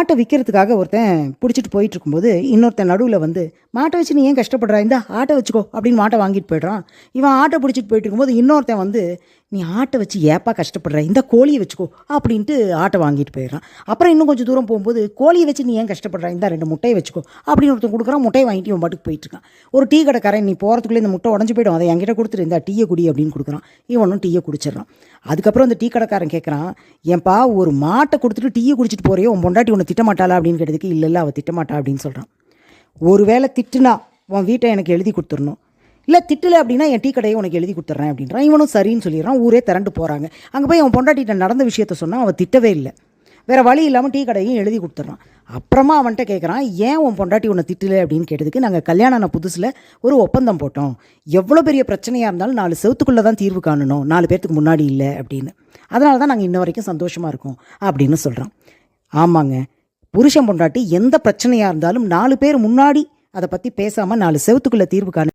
மாட்டை விற்கிறதுக்காக ஒருத்தன் பிடிச்சிட்டு போயிட்டு இருக்கும்போது இன்னொருத்தன் நடுவில் வந்து மாட்டை வச்சு நீ ஏன் கஷ்டப்படுறா இந்த ஆட்டை வச்சுக்கோ அப்படின்னு மாட்டை வாங்கிட்டு போய்ட்றான். இவன் ஆட்டை பிடிச்சிட்டு போயிட்டு இருக்கும்போது இன்னொருத்தன் வந்து நீ ஆட்டை வச்சு ஏப்பா கஷ்டப்படுற இந்த கோழியை வச்சுக்கோ அப்படின்ட்டு ஆட்டை வாங்கிட்டு போயிடுறான். அப்புறம் இன்னும் கொஞ்சம் தூரம் போகும்போது கோழியை வச்சு நீ ஏன் கஷ்டப்படுற இந்த 2 முட்டையை வச்சுக்கோ அப்படின்னு ஒருத்தன் கொடுக்குறான். முட்டையை வாங்கிட்டு இவன் பாட்டுக்கு போயிட்டுருக்கான். ஒரு டீ கடைக்காரன் நீ போகிறதுக்குள்ளே இந்த முட்டை உடஞ்சி போய்டும், அதை என்கிட்ட கொடுத்துட்டு இந்த டீயை குடி அப்படின்னு கொடுக்குறான். இவனும் டீயை குடிச்சிடறான். அதுக்கப்புறம் அந்த டீ கடைக்காரன் கேட்குறான், ஏன்பா ஒரு மாட்டை கொடுத்துட்டு டீயை குடிச்சிட்டு போறியோ உன் பொண்டாட்டி உன்னை திட்டமாட்டாளா அப்படின்னு கேட்டதுக்கு இல்லை அவள் திட்டமாட்டா அப்படின்னு சொல்கிறான். ஒரு வேளை திட்டுனா உன் வீட்டை எனக்கு எழுதி கொடுத்துடணும், இல்லை திட்டலை அப்படின்னா என் டீ கடையை உனக்கு எழுதி கொடுத்துட்றேன் அப்படின்றான். இவனும் சரின்னு சொல்லிடுறான். ஊரே திரண்டு போகிறாங்க. அங்கே போய் அவன் பொண்டாட்டிகிட்ட நடந்த விஷயத்த சொன்னால் அவன் திட்டவே இல்லை. வேறு வழி இல்லாமல் டீ கடையும் எழுதி கொடுத்துட்றான். அப்புறமா அவன்கிட்ட கேட்குறான், ஏன் உன் பொண்டாட்டி உன்னை திட்டலை அப்படின்னு கேட்டதுக்கு நாங்கள் கல்யாணம் ஆன புதுசில் ஒரு ஒப்பந்தம் போட்டோம், எவ்வளோ பெரிய பிரச்சனையாக இருந்தாலும் 4 செவத்துக்குள்ளே தான் தீர்வு காணணும், 4 பேர்த்துக்கு முன்னாடி இல்லை அப்படின்னு, அதனால தான் நாங்கள் இன்ன வரைக்கும் சந்தோஷமாக இருக்கோம் அப்படின்னு சொல்கிறான். ஆமாங்க, புருஷன் பொண்டாட்டி எந்த பிரச்சனையாக இருந்தாலும் 4 பேர் முன்னாடி அதை பற்றி பேசாமல் 4 செவத்துக்குள்ளே தீர்வு காண